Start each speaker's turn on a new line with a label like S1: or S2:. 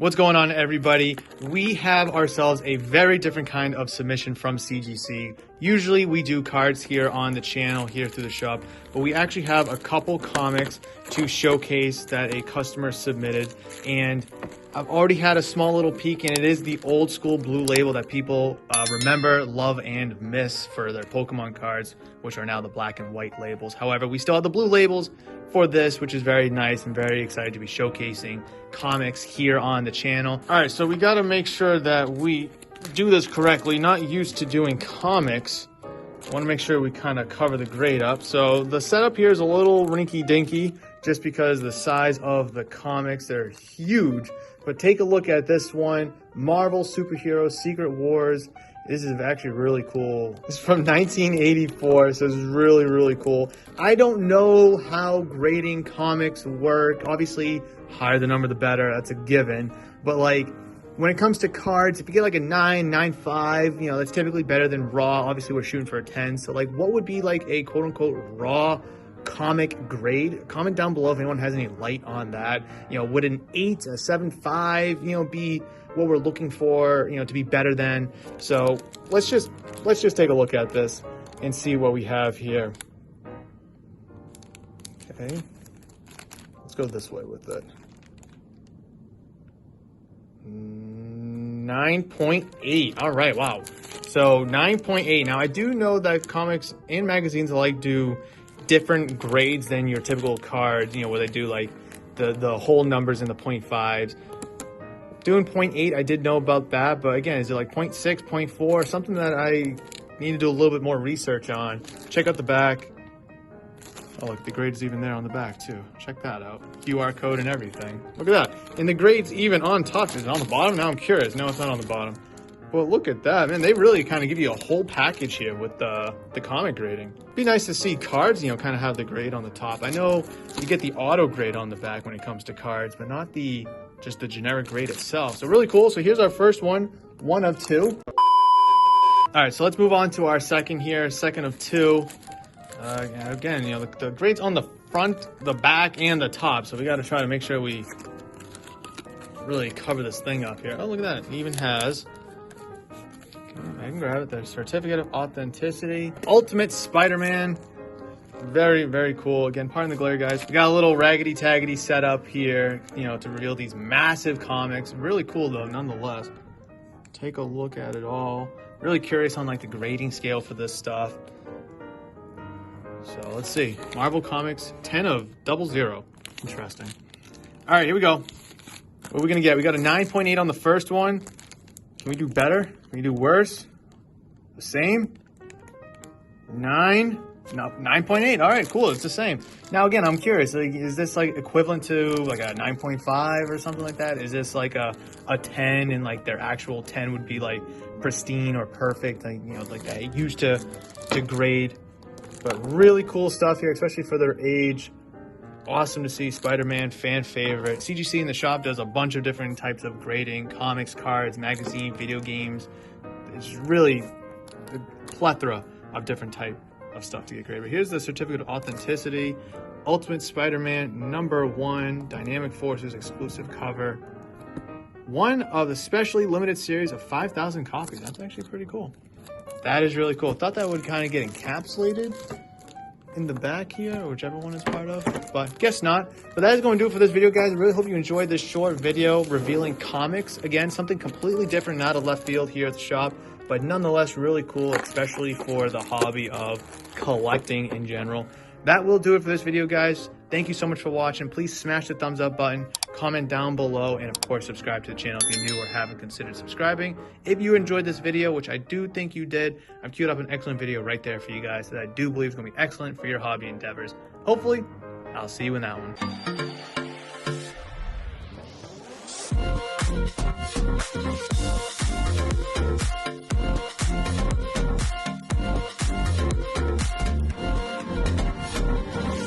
S1: What's going on, everybody? We have ourselves a very different kind of submission from CGC. Usually we do cards here on the channel, here through the shop, but we actually have a couple comics to showcase that a customer submitted, and I've already had a small little peek, and it is the old school blue label that people remember, love, and miss for their Pokemon cards, which are now the black and white labels. However, we still have the blue labels for this, which is very nice, and very excited to be showcasing comics here on the channel. All right, so we got to make sure that we do this correctly. Not used to doing comics. I want to make sure we kind of cover the grade up. So the setup here is a little rinky-dinky just because the size of the comics, they're huge. But take a look at this one, Marvel Superhero Secret Wars. This is actually really cool. It's from 1984, so it's really, really cool. I don't know how grading comics work. Obviously, higher the number, the better. That's a given. But like, when it comes to cards, if you get like a 9, 9.5, you know, that's typically better than raw. Obviously, we're shooting for a 10. So like, what would be like a quote-unquote raw comic grade? Comment down below if anyone has any light on that. You know, would an 8, a 7.5, you know, be what we're looking for, you know, to be better than? So let's just take a look at this and see what we have here. Okay, let's go this way with it. 9.8. All right, wow. So 9.8. Now I do know that comics and magazines like do different grades than your typical cards, you know, where they do like the whole numbers in the 0.5s. Doing 0.8, I did know about that, but again, is it like 0.6, 0.4, something that I need to do a little bit more research on. Check out the back. Oh, look, the grade's even there on the back too. Check that out. QR code and everything. Look at that. And the grade's even on top. Is it on the bottom? Now I'm curious. No, it's not on the bottom. Well, look at that, man. They really kind of give you a whole package here with the comic grading. Be nice to see cards, you know, kind of have the grade on the top. I know you get the auto grade on the back when it comes to cards, but not just the generic grade itself. So really cool. So here's our first one of 2. All right, so let's move on to our second here, second of 2. Again, you know, the grade's on the front, the back, and the top. So we got to try to make sure we really cover this thing up here. Oh, look at that. It even has, I can grab it, the certificate of authenticity. Ultimate Spider-Man. Very, very cool. Again, pardon the glare, guys. We got a little raggedy taggedy setup here, you know, to reveal these massive comics. Really cool, though, nonetheless. Take a look at it all. Really curious on, like, the grading scale for this stuff. So, let's see. Marvel Comics, 10 of 00. Interesting. All right, here we go. What are we going to get? We got a 9.8 on the first one. Can we do better? Can we do worse? The same? 9? No, 9.8. All right, cool. It's the same. Now, again, I'm curious. Like, is this like equivalent to like a 9.5 or something like that? Is this like a 10, and like their actual 10 would be like pristine or perfect? Like, you know, like I used to grade. But really cool stuff here, especially for their age. Awesome to see. Spider-Man, fan favorite. CGC in the shop does a bunch of different types of grading: comics, cards, magazine, video games. It's really a plethora of different type of stuff to get graded. But here's the certificate of authenticity. Ultimate Spider-Man #1, Dynamic Forces exclusive cover. One of the specially limited series of 5,000 copies. That's actually pretty cool. That is really cool. Thought that would kind of get encapsulated in the back here, or whichever one is part of, but guess not. But that is going to do it for this video, guys. I really hope you enjoyed this short video revealing comics. Again, something completely different, not a left field here at the shop, but nonetheless really cool, especially for the hobby of collecting in general. That will do it for this video, guys. Thank you so much for watching. Please smash the thumbs up button, comment down below, and of course subscribe to the channel if you're new or haven't considered subscribing. If you enjoyed this video, which I do think you did, I've queued up an excellent video right there for you guys that I do believe is going to be excellent for your hobby endeavors. Hopefully, I'll see you in that one.